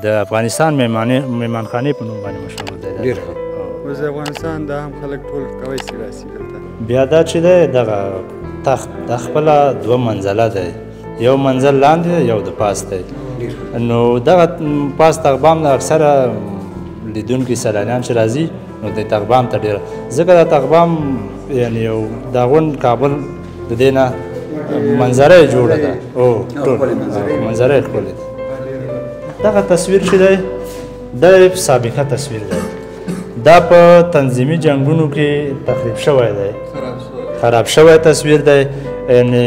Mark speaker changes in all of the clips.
Speaker 1: د افغانستان میمانخانې په نوم باندې مشهور دی.
Speaker 2: ډېر ښه.
Speaker 3: اوس د افغانستان دا هم خلک ټول کوی سي راسي دلته.
Speaker 1: بیا دا چې دی دغه تخت د خپله دوه منزله دی، یو منزل لاندې یو د پاس دی. نو دغه پاس تغبام د اکثره لیدونکي سیلانیان چې راځي نو د تغبام ته ډېره ځکه دا تغبام یعنې یو د غونډ کابل د دې نه منظره یې جوړه ده. منظره یې ښکلې ده. دغه تصویر چې دی دا سابقه تصویر دی، دا په تنظیمي جنګونو کې تخریب شوی دی، خراب شوی تصویر دی. یعنې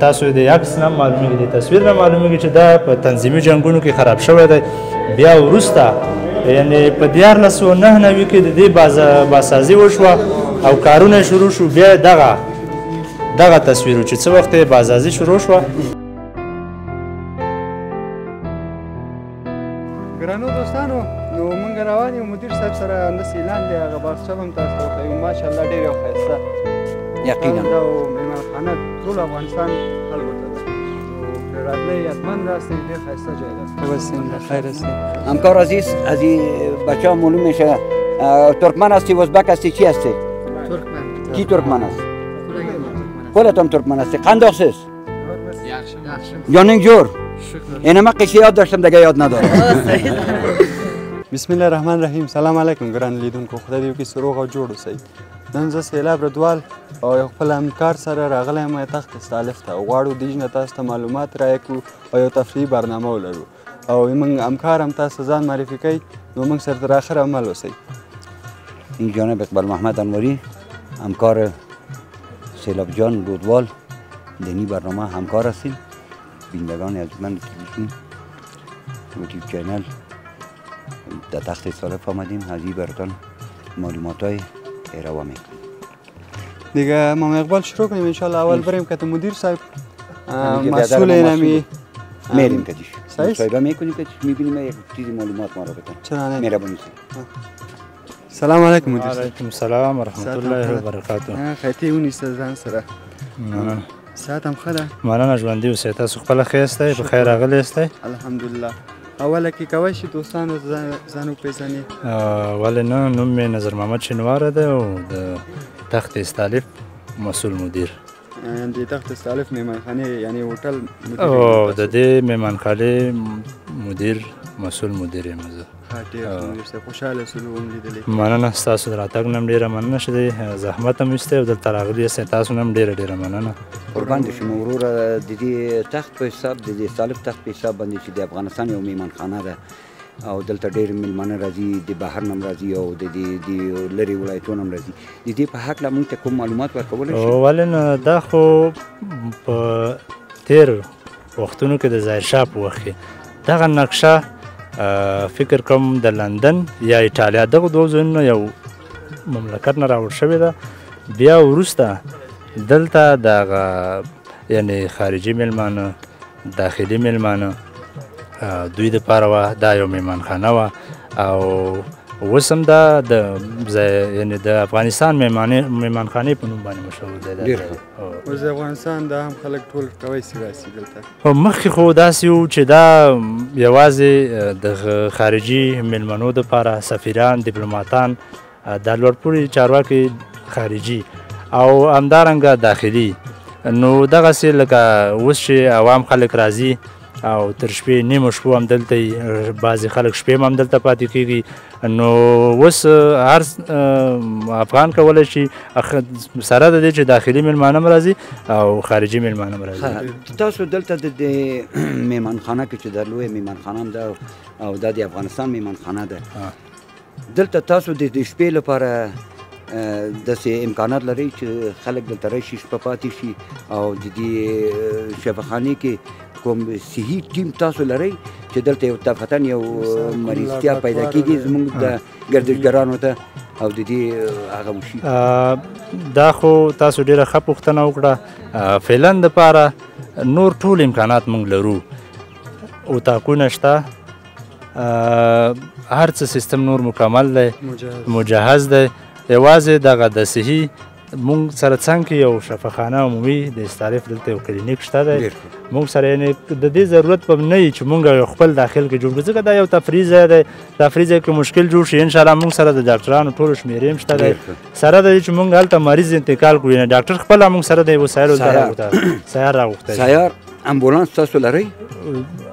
Speaker 1: تاسو د عکس نه معلومیږي، د تصویر نه معلومیږي چې دا په تنظیمي جنګونو کې خراب شوی دی. بیا وروسته یعنې په 1499 کې د دې بازسازي وشوه او کارونه شروع شو. بیا دغه تصویر و چې څه وخت یې بازسازي شروع شوه.
Speaker 3: ګرانو دوستانو، نو موږ روان یو مدیر صاحب سره همداسې اعلان دی، هغه باغچه به هم تاسو ته وښیو. ماشاءالله ډېر یو ښایسته
Speaker 2: یقینا
Speaker 3: دا میمانخانه ټول افغانستان خلکو ته ده. نو پرې راتلی حتما راسئ، ډېر ښایسته ځای ده. بسیم بخیر هستید.
Speaker 2: همکار عزیز، از این بچه ها معلوم میشه ترکمن هستی، ازبک هستی، چی هستی؟
Speaker 3: ترکمن.
Speaker 2: کی ترکمن است؟ خودت هم ترکمن هستی. قنداق است؟ یا نینگ جور؟ این ما قیشی یاد داشتم دیگه یاد ندارم.
Speaker 3: بسم الله الرحمن الرحیم. سلام علیکم ګران لیدونکو، خدای دې وکړي چې روغ او جوړ اوسئ. نن زه سیلاب ردوال او یو خپل همکار سره راغلی یم تخت استالف ته او غواړو دې نه تاسو ته معلومات راکړو او یو تفریحي برنامه ولرو او موږ همکار هم تاسو ځان معرفي کوي، نو موږ سره تر آخره عمل اوسئ.
Speaker 2: این جانب اقبال محمد انوری، همکار سیلاب جان رودوال، دینی برنامه همکار هستیم. بینندگان ارجمند تلویزیون یوتیوب چینل در تخت استالف آمدیم، از این براتون معلومات های ارائه میکنیم.
Speaker 3: دیگه امام اقبال شروع کنیم انشالله. اول بریم که مدیر صاحب مسئول اینمی
Speaker 2: میریم کدیش مصاحبه میکنیم کدیش میبینیم یک چیزی معلومات ما رو بتن.
Speaker 3: چرا
Speaker 2: مهربانی.
Speaker 3: سلام علیکم مدیر صاحب.
Speaker 1: علیکم السلام ورحمت الله وبرکاته.
Speaker 3: خیتی ونیسته ځان سره. صحت هم ښه ده؟
Speaker 1: مننه، ژوندي اوسئ. تاسو خپله ښه یاستئ؟ په خیر راغلی یاستئ؟
Speaker 3: الحمدلله. اوله کې کولی شي دوستانو ځان وپېژني؟
Speaker 1: ولې نه، نوم مې نظر محمد شینواره دی او د تخت استالف مسؤل مدیر.
Speaker 3: د تخت استالف میمانخانې یعنې هوټل
Speaker 1: او د دې میمانخانې مدیر مسؤل مدیر یم زه.
Speaker 3: خوشحاله شولو هم لیدلی.
Speaker 1: مننه، ستاسو د راتګ نه هم ډېره مننه چې دی زحمت هم ایستی او دلته راغلي یاستئ. تاسو نه هم ډېره مننه.
Speaker 2: قربان دې شم وروره. د دې تخت په حساب د دې استالف تخت په حساب باندې چې د افغانستان یو میمانخانه ده او دلته ډېر میلمانه راځي، د بهر نه هم راځي او د لرې ولایتونو هم راځي. د دې په هکله موږ ته کوم معلومات ورکولی شئ؟
Speaker 1: ولې نه، دا خو په تېر وختونو کې د ظاهرشاه په وخت کې دغه نقشه فکر کوم د لندن یا ایټالیا دغه دوه ځایونو یو مملکت نه راوړل شوې ده. بیا وروسته دلته دغه یعنې خارجي میلمانه، داخلي میلمانه دوی دپاره وه دا یو میمانخانه وه او اوس هم دا یعنې د افغانستان میمانخانې په نوم باندې مشهور دی.
Speaker 3: اوس د افغانستان دا هم خلک ټول کوی سي راسي دلته.
Speaker 1: مخکې خو داسې و چې دا یوازې د خارجي میلمنو دپاره سفیران، دیپلوماتان، دا لوړپوړي چارواکي خارجي او همدارنګه داخلي. نو دغسې لکه اوس چې عوام خلک راځي او تر شپې نیمو شپو هم دلته وي، بعضې خلک شپې هم دلته پاتې کېږي. نو اوس هر افغان کولی شي سره د دې چې داخلي میلمانه هم راځي او خارجي میلمانه هم راځي.
Speaker 2: تاسو دلته د میمانخانه کې چې د لویه میمانخانه هم ده او دا د افغانستان میمانخانه ده، دلته تاسو د شپې لپاره داسې امکانات لرئ چې خلک دلته راشي، شپه پاتې شي او د دې شفاخانې کې کوم صحي ټیم تاسو لرئ چې دلته یو طبقتاً یو مریضتیا پیدا کېږي زموږ د ګردشګرانو ته او د دې هغه وشي؟
Speaker 1: دا خو تاسو ډېره ښه پوښتنه وکړه. فعلا دپاره نور ټول امکانات موږ لرو، اتاقونه شته، هر څه سیستم نور مکمل دی، مجهز دی. یوازې دغه د صحي مونږ سره څنګ کې یو شفاخانه عمومي د استعارف دلته یو کلینیک شته دی مونږ سره یعنې د دې ضرورت به نه وي چې مونږ یو خپل داخل کې جوړ کړو ځکه دا یو تفریح ځای دی تفریح ځای کې مشکل جوړ شي انشاءالله مونږ سره د ډاکټرانو ټولو شمېرې هم شته دی سره د دې چې مونږ هلته مریض انتقال کړو یعنې ډاکټر خپله مونږ سره د وسایلو سیار راغوښتی
Speaker 2: سیار امبولانس تاسو لرئ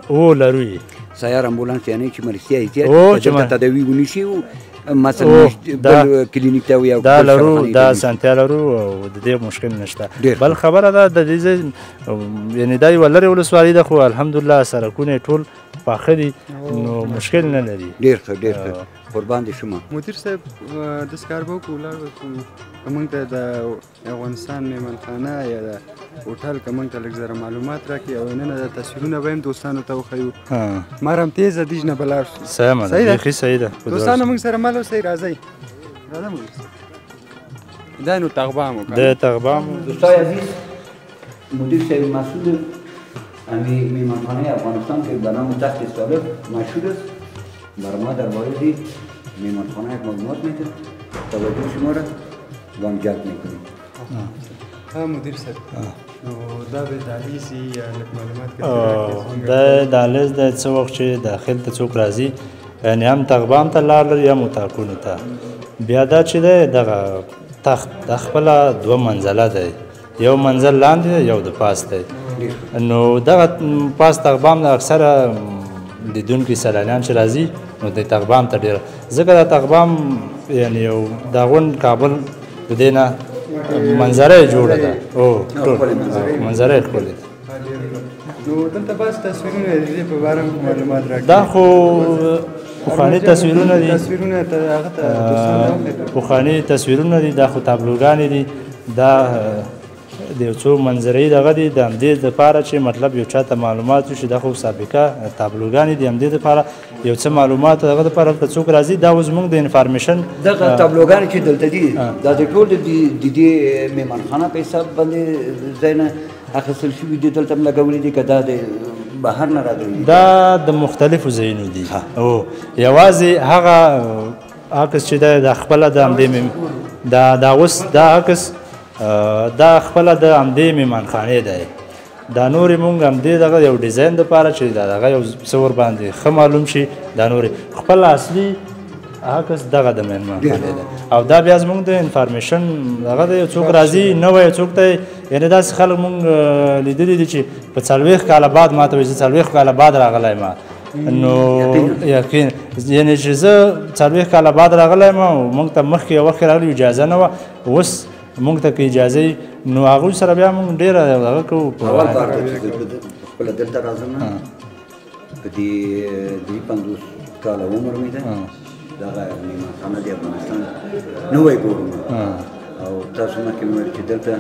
Speaker 1: او لرو یې
Speaker 2: سیار امبولانس یعنې چې مرستیا یې زیات دلته تداوي ونیسي مثلا بل کلینیک ته وي
Speaker 1: دا لرو دا اسانتیا لرو او د دې مشکل نشته بل خبره ده د دې یعنې دا یوه لرې ولسوالي ده خو الحمدلله سړکونه یې ټول پاخه دي نو مشکل نه لري
Speaker 2: ډېر ښه ډېر ښه قربان دي شما
Speaker 3: مدیر صاحب داسې کار به وکړو ولاړ به که موږ ته د افغانستان میمنخانه یا د هوټل که موږ ته لږ زره معلومات راکړي او نن د تصویرونه به هم دوستانو ته وښیو مار هم تیزه دیج نه به لاړ شو
Speaker 1: سمه ده بیخي صحیح ده
Speaker 3: دوستانو موږ سره مل اوسئ راځئ راځه مدیر صاحب دا نو تغبام وکړه
Speaker 1: د تغبام
Speaker 2: دوستای عزیز مدیر صاحب مسعود امی میمنخانه افغانستان که به نام تخت سالف مشهور است بر ما در مورد میمانخانه یک معلومات میده توجه شما را و هم جلب میکنیم
Speaker 3: ها مدیر صاحب نو دا به دهلیزی یا معلومات
Speaker 1: دا دهلیز د څه وخت چې داخل ته څوک راځي یعنې هم تغبام ته لار لري هم اتاقونو ته بیا دا چې دی دغه تخت د خپله دوه منزله دی یو منزل لاندې دی یو د پاس دی نو دغه پاس تغبام د اکثره لیدونکي سیلانیان چې راځي نو د تغبام ته ډېر ځکه دا تغبام یعنې یو دا غونډ کابل د دې نه منظره یې جوړه ده او ټول منظره یې ښکلې ده
Speaker 3: نو دلته بس تصویرونه د دې په باره معلومات راکړي
Speaker 1: دا خو پخواني تصویرونه دي پخواني تصویرونه دي دا خو تابلوګانې دي دا د یو څو منظرې دغه دي د همدې دپاره چې مطلب یو چاته معلومات وشي دا خو سابقه تابلوګانې دي همدې دپاره یو څه معلومات دغه دپاره هلته څوک راځي دا اوس زموږ د انفارمیشن
Speaker 2: دغه تابلوګانې چې دلته دي دا د ټول د دې میمانخانه په حساب باندې ځای نه اخیستل شوي دي دلته هم لګولي دي که دا د بهر نه راغلي دي
Speaker 1: دا د مختلفو ځایونو دي او یوازې هغه عکس چې دی دا خپله د همدې دا اوس دا عکس دا خپله د همدې میمانخانې دی دا نورې مونږ همدې دغه یو ډیزاین دپاره چې دغه یو څه ورباندې ښه معلوم شي دا نورې خپل اصلي عکس دغه د میمانخانې دی او دا بیا زموږ د انفارمیشن دغه د یو څوک راځي نوی څوک دی یعنې داسې خلک مونږ لیدلي دي چې په 40 کاله بعد ما ته وایي زه 40 کاله بعد راغلی یم نو یقین یعنې چې زه 40 کاله بعد راغلی یم او مونږ ته مخکې یو وخت راغلي اجازه نه وه اوس مونږ ته که اجازه وي نو هغوی سره بیا مونږ ډېره دغه کوو
Speaker 2: اول بار ته چې خپله دلته راځم نه په دې 50 کاله عمر مې ده دغه میمانخانه د افغانستان نوی ګورم او تاسو مخکې مې ویل چې دلته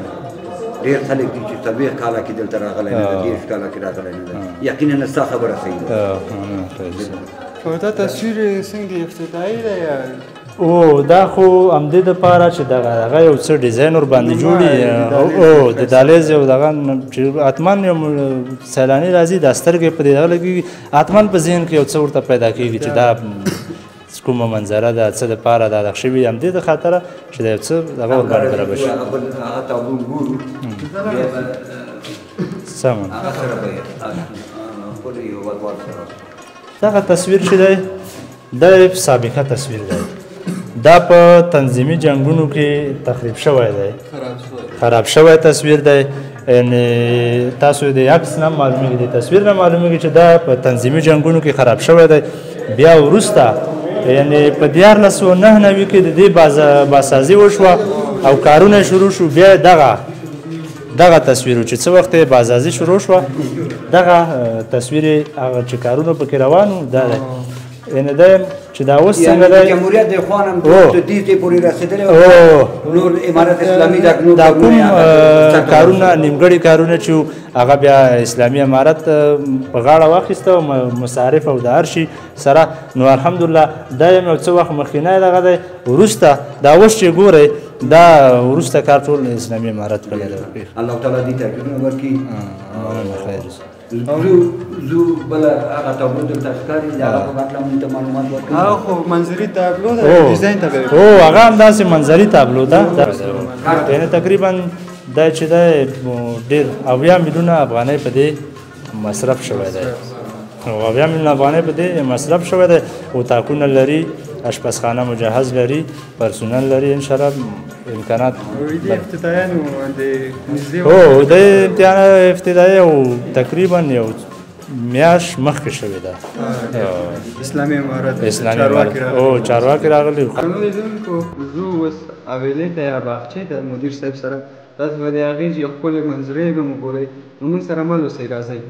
Speaker 2: ډېر خلک دي چې 40 کاله کې دلته راغلی نه ده 30 کاله کې راغلی نه ده یقینا ستا خبره صحیح ده
Speaker 3: او دا تصویر څنګه افتتاحي ده یا
Speaker 1: او دا خو همدې دپاره چې دغه یو څه ډیزاین ورباندې جوړي او د دهلیز یو دغه چې حتما یو سیلاني راځي دا سترګې په دې دغه لګېږي حتما په ذهن کې یو څه ورته پیدا کېږي چې دا کومه منظره ده څه دپاره دا دغه شوي همدې د خاطره چې دا یو څه دغه ورباندې برابر شي سمه دغه تصویر چې دی دا سابقه تصویر دی دا په تنظیمي جنګونو کې تخریب شوی دی خراب شوی تصویر دی یعنې تاسو د عکس نه معلومیږي د تصویر نه معلومیږي چې دا په تنظیمي جنګونو کې خراب شوی دی بیا وروسته یعنې په 1999 کې د دې بازسازي وشوه او کارونه شروع شو بیا دغه تصویر چې څه وخت یې بازسازي شروع شوه دغه تصویر هغه چې کارونه پکې روان وو دا دی یعنې دا چې دا اوس څنګه دی
Speaker 2: جمهوریت د اخوان هم دې ته پورې رسېدلی نور امارت اسلامي
Speaker 1: دا کوم کارونه نیمګړي کارونه چې هغه بیا اسلامي امارت په غاړه واخیسته او مصارف او د هر شي سره نو الحمدلله دا یو څه وخت مخکینی دغه دی وروسته دا اوس چې ګورئ دا وروسته کار ټول اسلامي امارت کړی دی
Speaker 2: الله تعالی دې ته اجرونه ورکړي
Speaker 1: خیر
Speaker 2: زو بل هغه تابلو دلته ښکاري د هغه په مطلب موږ ته معلومات ورکوي
Speaker 3: هغه خو منظري تابلو ده ډیزاین ته به
Speaker 1: هو هغه هم داسې منظري تابلو ده یعنې تقریبا دا چې دی ډېر 80 میلیونه افغانۍ په دې مصرف شوی دی 80 میلیونه افغانۍ په دې مصرف شوی دی اتاقونه لري اشپزخانه مجهز لري پرسونل لري انشاءالله امکانات
Speaker 3: د افتتاحیانو د نږدې
Speaker 1: هو د افتتاحیه او تقریبا یو میاشت مخکې شوې ده
Speaker 3: اسلامي امارت
Speaker 1: چارواکي راغلي
Speaker 3: قانون لیدونکو زه اوس حویلۍ ته یا باغچې ته مدیر صاحب سره تاسو به د هغې یو ښکلې منظرې به مو ګورئ نو موږ سره مل اوسئ راځئ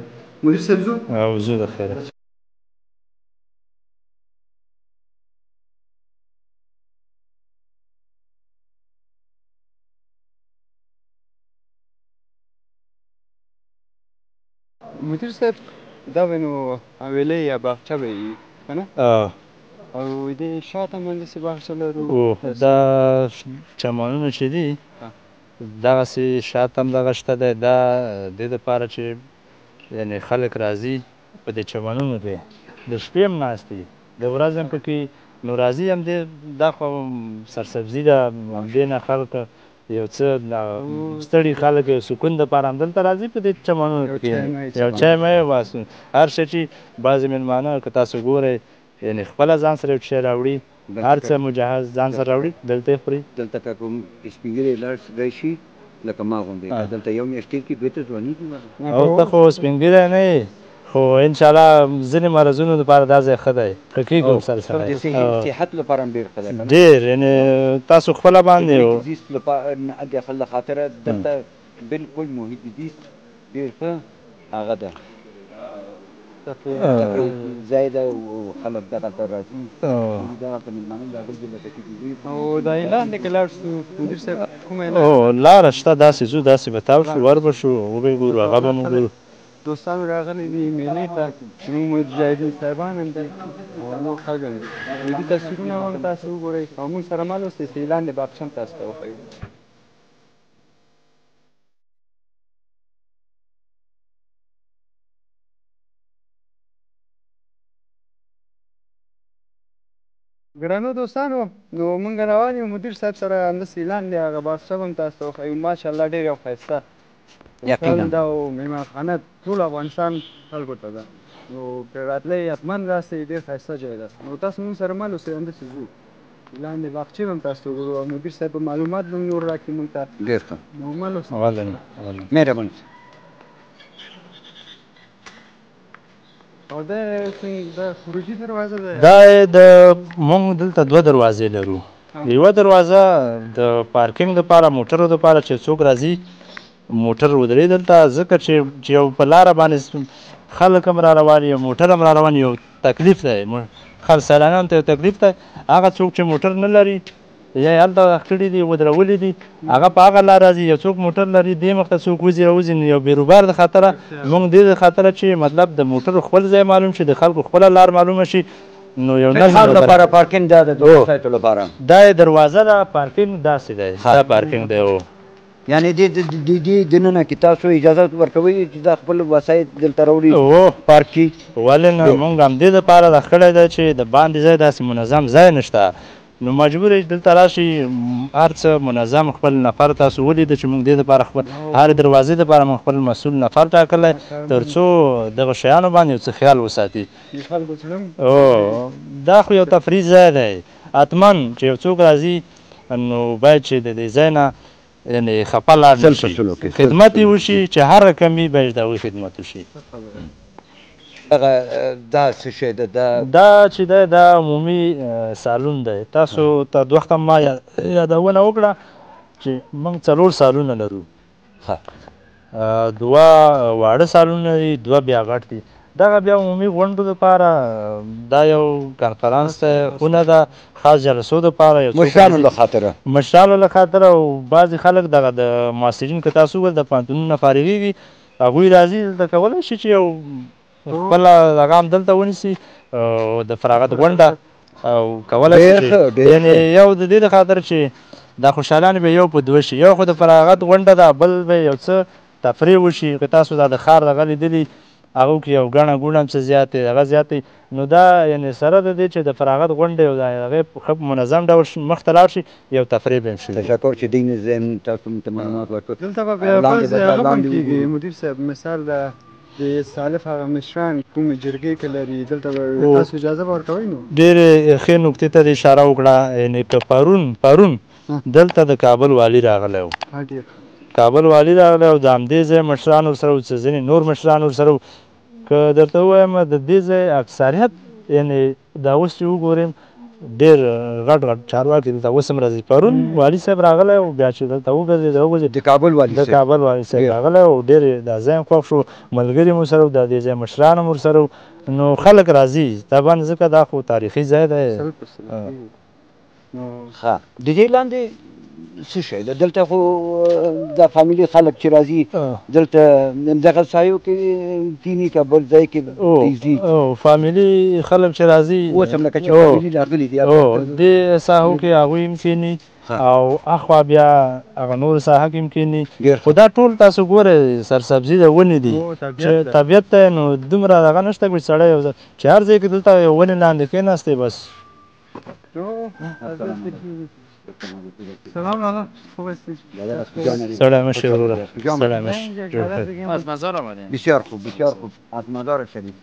Speaker 3: مدیر صاحب ځو
Speaker 1: او زه د خیره
Speaker 3: مدیر صاحب دا به نو حویلۍ یا باغچه به وي که نه او د شاته باندې باغچه لرو
Speaker 1: دا چمنونه چې دي دغسې شاته هم دغه شته دی دا دې دپاره چې یعنې خلک راځي په دې چمنونو کې د شپې هم ناست دي د ورځې هم پکې نو راځي هم دې دا خو سرسبزي ده همدې نه خلک یو څه ستړي خلک یو سکون دپاره همدلته راځي په دې چمنونو کې یو چای مای وباسو هر شی چې بعضې مېلمانه که تاسو ګورئ یعنې خپله ځان سره یو شی راوړي هر څه مجهز ځان سره راوړي دلته یې خوري
Speaker 2: دلته که کوم سپین ږیری لاړ شي لکه ما غوندې دلته یو میاشت تېر کړي دوی ته ځوانېږي
Speaker 1: او ته خو سپین ږیری نه یې خو انشاءالله ځینې مرضونو دپاره دا ځای ښه دی ښه کېږي ورسره سره
Speaker 2: د صحت لپاره هم ډېر ښه دی
Speaker 1: ډېر یعنې تاسو خپله باندې
Speaker 2: زیست لپاره د خاطره دلته بلکل محیط زیست ډېر ښه هغه ده ځای ده او خلک دغلته راځي دغلته مېلمانه راغلي لکه چې دوی
Speaker 3: او دا اعلان دی که لاړ شو مدیر صاحب کوم اعلان
Speaker 1: لاره شته داسې ځو داسې به تاو شو ور به شو وبه ګورو هغه به مو ګورو
Speaker 3: دوستانو راغلي دي مېلې ته زموږ مجاهدین صاحبان هم دي او نور خلک هم دي دې تصویرونه هم تاسو وګورئ او موږ سره مل اوسئ چې اعلان د باغچه هم تاسو ته وښیو ګرانو دوستانو نو موږ روان یو مدیر صاحب سره همداسې اعلان دی هغه باغچه به هم تاسو ته وښیو ماشاءالله ډېر یو ښایسته
Speaker 2: یقینا
Speaker 3: دا او مېلمانخانه ټول افغانستان خلکو ته ده نو که راتلی حتما راسئ ډېر ښایسته ځای ده نو تاسو موږ سره مل اوسئ همداسې ځو لاندې باغچې به هم تاسو ته وګورو او مدیر صاحب به معلومات به هم نور راکړي موږ ته
Speaker 2: ډېر ښه
Speaker 3: نو مل اوسئ
Speaker 2: مهرباني
Speaker 3: او دا خروجي دروازه ده
Speaker 1: دا د مونږ دلته دوه دروازې لرو یوه دروازه د پارکینګ دپاره موټرو دپاره چې څوک راځي موټر ودرې دلته ځکه چې یو په لاره باندې خلک هم را روان یو موټر هم را روان یو تکلیف دی سیلانیانو ته یو تکلیف دی هغه څوک چې موټر نه لري یا یې هلته کړي دي ودرولي دي هغه په هغه لار راځي یو څوک موټر لري دې مخ ته څوک وځي راوځي نو یو بېروبار د خاطره موږ دې د خاطره چې مطلب د موټر خپل ځای معلوم شي د خلکو خپله لار معلومه شي نو یو
Speaker 2: نظم لپاره پارکینګ دا د سایټو لپاره
Speaker 1: دا دروازه ده پارکینګ داسې دی دا پارکینګ دی او
Speaker 2: یعنې دې دننه کې تاسو اجازه ورکوئ چې دا خپل وسایط دلته راوړي پارک کړي
Speaker 1: ولې نه موږ همدې دپاره دا کړی ده چې د باندې ځای داسې منظم ځای نشته نو مجبور یې دلته راشي هر څه منظم خپل نفر تاسو ولیده چې موږ دې دپاره خپل هرې دروازې دپاره موږ خپل مسؤل نفر ټاکلی تر څو دغه شیانو باندې یو څه خیال وساتي دا خو یو تفریح ځای دی حتما چې یو څوک راځي نو باید چې د دې ځای نه یعنې خفه لاړ نه شي خدمت یې وشي چې هر رقم وي باید د هغوی خدمت وشي
Speaker 2: دا څه شی ده
Speaker 1: دا چې دی دا عمومي سالون دی تاسو ته د وخته ما یادونه وکړه چې موږ 4 سالونه لرو دوه واړه سالونه دي دوه بیا غټ دي دغه بیا عمومي غونډو دپاره دا یو کنفرانس خونه ده خاص جلسو دپاره
Speaker 2: مشرانو له خاطره
Speaker 1: او بعضې خلک دغه د معاصرین که تاسو وګورئ د پوهنتونونو فارغېږي هغوی راځي دلته کولی شي چې یو خپله هغه هم دلته ونیسي د فراغت غونډه او کولی شي یعنې یو د دې د خاطر چې دا خوشحالانې به یو په دوه شي یو خو د فراغت غونډه ده بل به یو څه تفریح وشي که تاسو دا د ښار دغه لیدلي هغو کې یو ګڼه ګوڼه هم څه زیات دی هغه زیات دی نو دا یعنې سره د دې چې د فراغت غونډې او د هغې په ښه منظم ډول مخ ته لاړ شي یو تفریح به هم شي
Speaker 2: تشکر چې دین تاسو ته معلومات ورکړ
Speaker 3: دلته به بیا فرض هغه هم کېږي مدیر صاحب مثال د سالف هغه مشران کومې جرګې که لري دلته به تاسو اجازه به ورکوئ نو
Speaker 1: ډېرې ښې نکتې ته دې اشاره وکړه یعنې که پرون دلته د کابل والي راغلی و کابل والي راغلی او د همدې ځای مشران ورسره و چې ځینې نور مشران ورسره و که درته ووایم د دې ځای اکثریت یعنې دا اوس چې وګوریم ډېر غټ غټ چارواکي دلته اوس هم راځي پرون والي صاحب راغلی و بیا چې دلته وګرځېد
Speaker 2: د کابل والي
Speaker 1: صاحب راغلی و ډېر دا ځای هم خوښ شو ملګري هم ورسره و د دې ځای مشران هم ورسره نو خلک راځي طبعا ځکه دا خو تاریخي ځای دی
Speaker 2: ښه د دې لاندې څه شی ده دلته خو د فامیلي خلک چې راځي دلته دغه سایو کې کینی که بل ځای کې پرېږدي
Speaker 1: فامیلي خلک چې راځي
Speaker 2: اوس هم لکه چې فامیلي راغلي دي
Speaker 1: دې ساحو کې هغوی هم کښېني او اخوا بیا هغه نور ساحه کې هم کښېني خو دا ټول تاسو ګورئ سرسبزي د ونې دي چې طبیعت ته نو دومره دغه نشته چې سړی چې هر ځای کې دلته یو ونې لاندې کښېناستی بس
Speaker 3: سلام لالا خوب هستی؟
Speaker 1: سلام مشی وروره سلام مشی
Speaker 4: از مزار آمدیم
Speaker 2: بسیار خوب از مزار شریف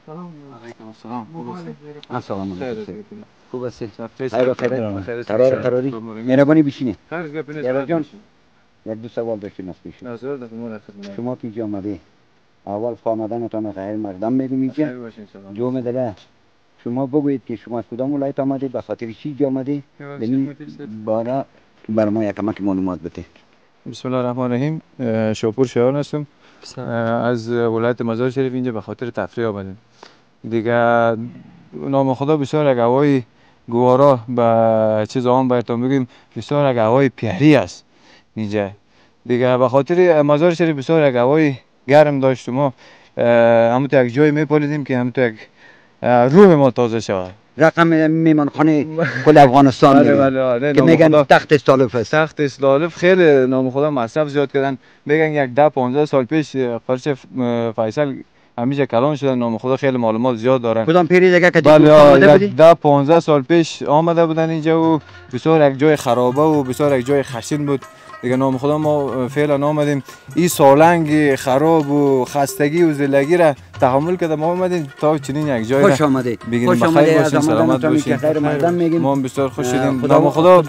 Speaker 3: علیکم السلام
Speaker 2: السلام علیکم خوب هستی؟ خیر تراری مهربانی بشینه یادر جان یک دو سوال داشتیم از پیش شما که اینجا آمده اول خانواده‌تان خیر مقدم میگیم اینجا جمعه دله شما بگویید که شما از کدام ولایت آمده به خاطر چی اینجا آمده بارا برای ما یک کمک معلومات بده
Speaker 5: بسم الله الرحمن الرحیم شاپور شایان هستم از ولایت مزار شریف اینجا به خاطر تفریح آمدیم دیگه نام خدا بسیار یک هوای گوارا به چیز آن براتون بگیم بسیار یک هوای پیری است اینجا دیگه به خاطر مزار شریف بسیار یک هوای گرم داشت ما همونطور یک جای میپالیدیم که همونطور یک روح ما تازه شود
Speaker 2: رقم میمانخانه کل افغانستان
Speaker 5: بله
Speaker 2: که میگن تخت استالف است
Speaker 5: تخت استالف خیلی نام خدا مصرف زیاد کردن میگن یک 10-15 سال پیش فرش فیصل همیشه کلان شدن نام خدا خیلی معلومات زیاد دارن
Speaker 2: کدام پیری دیگه که
Speaker 5: بله 10-15 سال پیش آمده بودن اینجا و بسیار یک جای خرابه و بسیار یک جای خشن بود دیگه نام خدا ما فعلا آمدیم این سالنگ خراب و خستگی و زلگی را تحمل کرده ما آمدیم تا چنین یک جای
Speaker 2: خوش آمده
Speaker 5: خوش آمده باشین سلامت باشین ما هم بسیار خوش شدیم نام خدا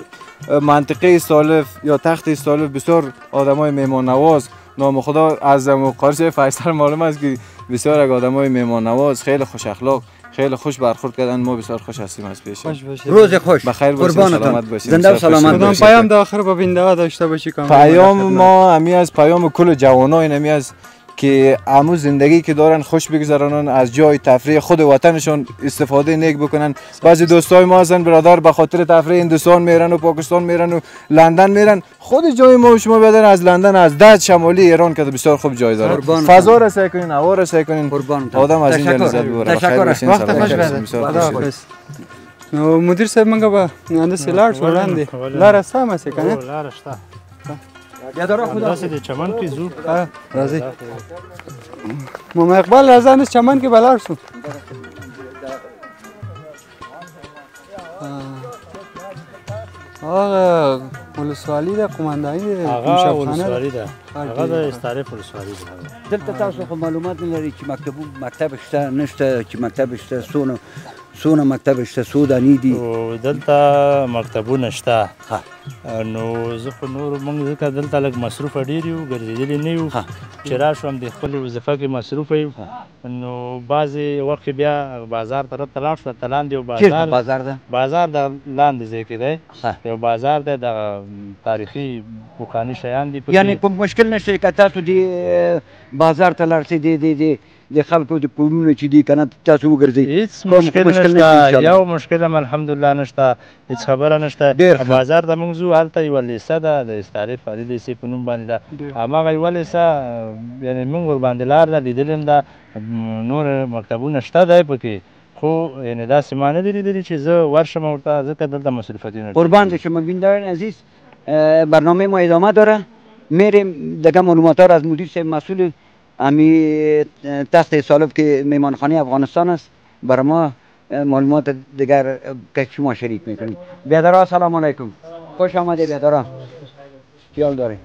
Speaker 5: منطقه استالف یا تخت استالف بسیار آدمای مهمان نواز نام خدا از قارچ فیصل معلوم است که بسیار آدمای مهمان نواز خیلی خوش اخلاق خیلی خوش برخورد کردن ما بسیار خوش هستیم از پیش
Speaker 2: روز خوش
Speaker 5: بخیر باشین سلامت باشین
Speaker 2: زنده و سلامت باشین
Speaker 3: پیام در آخر به بیننده داشته باشی
Speaker 5: پیام ما همی از پیام کل جوانای همی از که امو زندگی که دارن خوش بگذرانن از جای تفریح خود وطنشون استفاده نیک بکنن بعضی دوستای ما هستن برادر به خاطر تفریح هندوستان میرن و پاکستان میرن و لندن میرن خود جای ما شما بیادن از لندن از دهد شمالی ایران که بسیار خوب جای داره فضا را سعی کنین هوا را سعی کنین آدم از اینجا لذت ببره
Speaker 2: تشکر
Speaker 3: وقت خوش بده نو مدیر صاحب منګه به انداسې لاړ شو وړاندې لاره سته همسې که نه
Speaker 1: لاره شته داسې د چمن کې ځو
Speaker 3: راځئ ماما اقبال راځه نس چمن کې به لاړ شو هغه ولسوالي ده قومنداني ده
Speaker 1: هغه ولسوالي ده هغه د استعارف ولسوالي ده
Speaker 2: دلته تاسو خو معلومات نه لري چې مکتب شته نشته چې مکتب شته څونه مکتب شته څو دانې دي
Speaker 1: دلته مکتبونه شته نو زه خو نور موږ ځکه دلته لږ مصروفه ډېر یو ګرځېدلي نه یو چې راشو هم د خپلې وظیفه کې مصروفه یو نو بعضې وخت بیا بازار طرف ته لاړ شو هلته لاندې یو
Speaker 2: بازار ده
Speaker 1: بازار د لاندې ځای کې دی یو بازار دی د تاریخي پخواني شیان دي
Speaker 2: یعنې کوم مشکل نشته که تاسو دې بازار ته لاړ شئ د خلکو د پورونه چې دي که نه تاسو وګرځئ
Speaker 1: هېڅ مشکل نشته یو مشکل هم الحمدلله نشته هېڅ خبره نشته بازار ته موږ ځو هلته یوه لیسه ده د استعارف عالي لیسې په نوم باندې ده هماغه یوه لیسه یعنې موږ ورباندې لار ده لیدلې هم ده نور مکتبونه شته دی پکې خو یعنې داسې ما نه دي لیدلي چې زه ورشم ورته ځکه دلته مصروفتونه
Speaker 2: قربان دي شما بینندگان عزیز برنامه ما ادامه داره میریم دیگه معلومات ها را از مدیر صاحب مسئول امی تخت استالف که میمانخانه افغانستان است برای ما معلومات دیگر که شما شریک میکنید. بیادرها سلام علیکم، خوش آمدید بیادرها، خیال داره.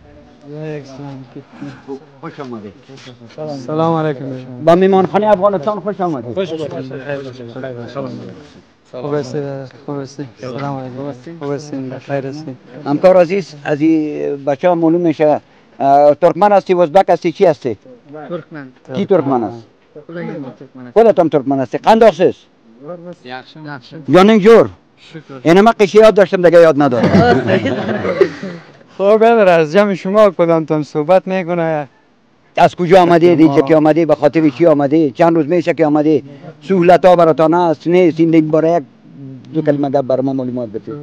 Speaker 2: خوش آمدید.
Speaker 3: سلام علیکم.
Speaker 2: با میمانخانه افغانستان خوش آمدید.
Speaker 3: خوب هستی. سلام علیکم. خوب هستین؟ بخیر هستین؟
Speaker 2: همکار عزیز، از این بچه ها معلوم میشه ترکمن هستی، ازبک هستی، چی هستی؟
Speaker 4: ترکمن.
Speaker 2: کی ترکمن است؟ خودت هم ترکمن هستی. قنداقس است؟ جانین جور. اینما قشی یاد داشتم دیگه یاد ندارم.
Speaker 3: خب برادر، از جمع شما کدامتان صحبت میکنه؟
Speaker 2: از کجا آمدید؟ اینجا که آمدید به خاطر چی آمدید؟ چند روز میشه که آمدید؟ سهولت ها براتان هست؟ نیست؟ این برای یک دو کلمه گپ برای ما معلومات بدید.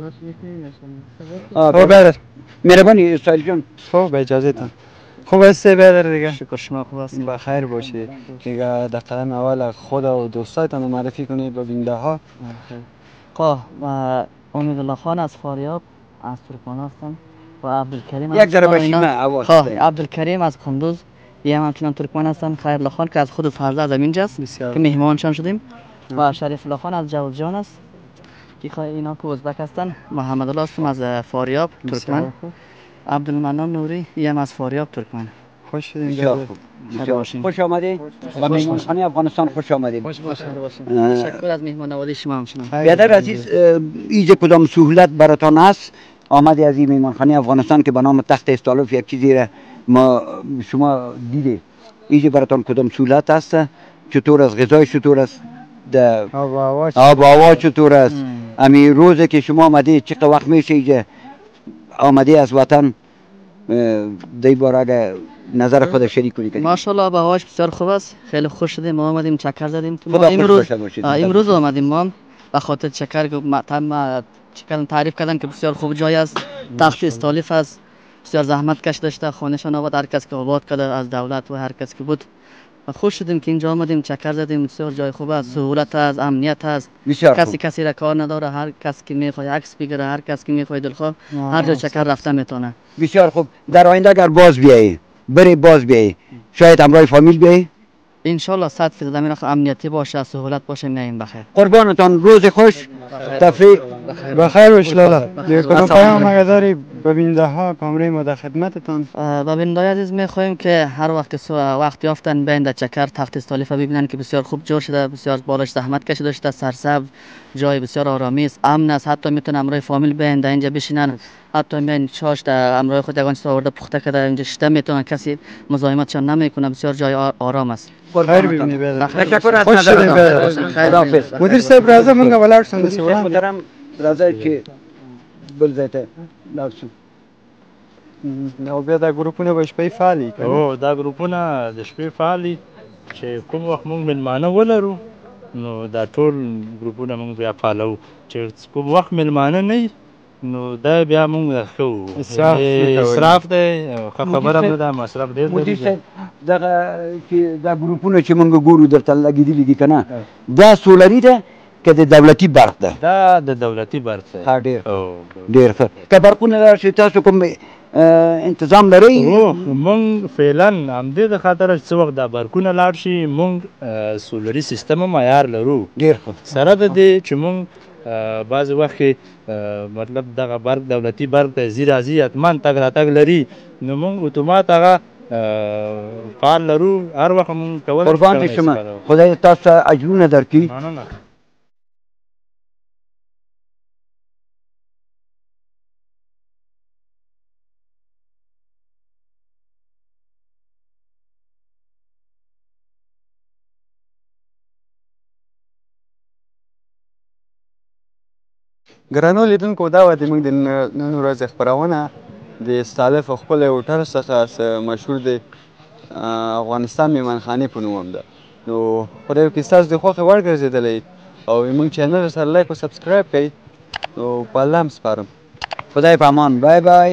Speaker 3: خب برادر،
Speaker 2: مهربانی اسرائیل جان.
Speaker 3: خب اجازه تان. خوب هستی برادر دیگه؟
Speaker 4: شکر شما خوب هستید؟
Speaker 3: بخیر باشید. دیگه در قدم اول خود و دوستایتان رو معرفی کنید به بیننده ها.
Speaker 4: خب امید الله خان از فاریاب از ترکمن هستم و عبدالکریم
Speaker 2: یک ذره بشیم آواز.
Speaker 4: خب عبدالکریم از قندوز، یه همچنان ترکمن هستم. خیر الله خان که از خود فرزه از اینجاست که مهمانشان شدیم و شریف الله خان از جوزجان است که اینا که ازبک هستن. محمد الله هستم از فاریاب ترکمن. عبدالمنان نوری هم از فاریاب ترکمن.
Speaker 3: خوش شدین.
Speaker 2: خوش آمدید. و میمانخانه افغانستان خوش آمدید.
Speaker 4: خوش باشید. تشکر از مهمان نوازی شما همچنان.
Speaker 2: بیادر عزیز، اینجا کدام سهولت براتان هست آمدی از این میمانخانه افغانستان که به نام تخت استالف یک چیزی را ما شما دیدید؟ اینجا براتان کدام سهولت هست؟ چطور است؟ غذای چطور است؟ آب و هوا چطور است؟ امی روزی که شما آمدید چقدر وقت میشه اینجا آمدی از وطن؟ دی بار اگه نظر خود شریک کنید.
Speaker 4: ماشاءالله آب و هواش بسیار خوب است. خیلی خوش شدیم. ما آمدیم چکر زدیم. امروز آمدیم ما به خاطر چکر که تعریف کردن که بسیار خوب جای است. تخت استالف است. بسیار زحمت کش داشته. خانه‌شان آباد، هر کس که آباد کرده از دولت و هر کس که بود. و خوش شدیم که اینجا آمدیم چکر زدیم. بسیار جای خوب است. سهولت است، امنیت است. کسی را کار نداره. هر کس که میخواد عکس بگیره، هر کس که میخواد دلخواه هر جا چکر رفته میتونه.
Speaker 2: بسیار خوب. در آینده اگر باز بیایی باز بیایی شاید همراه فامیل بیایی؟
Speaker 4: انشالله 100% امین امنیتی باشه، سهولت باشه، میایم بخیر.
Speaker 2: قربانتان، روز خوش، تفریح
Speaker 3: بخیر باش لالا. دیگه کدام پیام اگه داری به بیننده ها کامره ما در خدمتتان؟
Speaker 4: به بیننده عزیز میخوایم که هر وقت یافتن بیاین در چکر تخت استالف ببینن که بسیار خوب جور شده، بسیار بالاش زحمت کشیده شده، سرسبز، جای بسیار آرامی است، امن است. حتی میتونن همراه فامیل بیاین در اینجا بشینن، حتی میان چاش در همراه خود یگان چیز آورده پخته کرده اینجا شته میتونن، کسی مزاحمتشان نمیکنه. بسیار جای آرام است.
Speaker 3: خیر ببینید برادر.
Speaker 2: تشکر از
Speaker 3: نظرتان.
Speaker 2: خداحافظ.
Speaker 3: مدیر صاحب راځه مونږ ولاړ شو د سیوړه
Speaker 2: محترم راځه چې بل ځای ته لاړ شو.
Speaker 3: او بیا دا ګروپونه به شپې فعالي که
Speaker 1: او دا ګروپونه د شپې فعالي چې کوم وخت مونږ مېلمانه ولرو نو دا ټول ګروپونه مونږ بیا فالو، چې کوم وخت مېلمانه نه وي نو دا بیا مونږ ښه اسراف دی، ښه خبره نه ده، مصرف ډېر
Speaker 2: مدیر صاحب دغه چې دا ګروپونه چې مونږ ګورو درته لګېدلي دي که نه، دا سولري ده که د دولتي برق ده؟
Speaker 1: دا د دولتي برق دی.
Speaker 2: ښه ډېر ښه. که برقونه لاړ شي تاسو کوم انتظام لرئ؟
Speaker 1: مونږ فعلا همدې د خاطره چې څه وخت دا برقونه لاړ شي مونږ سولري سیستم هم عیار لرو.
Speaker 2: ډېر ښه.
Speaker 1: سره د دې چې مونږ بعضې وخت کې مطلب دغه برق دولتي برق ته ځي راځي حتما تګ راتګ لري نو مونږ اتومات هغه فعال لرو، هر وخت مونږ کولی شو.
Speaker 2: قربان دې شمه، خدای تاسو ته اجرونه درکړي.
Speaker 3: ګرانو لیدونکو، دا وه زموږ د نن ورځې خپرونه د استالف ښکلی هوټل څخه مشهور دی افغانستان میمانخانې په نوم هم ده. نو خدای وکړي ستاسو د خوښې وړ ګرځېدلی او زموږ چینل سره لایک او سبسکرایب کړئ. نو په الله هم سپارم.
Speaker 2: خدای په امان. بای بای.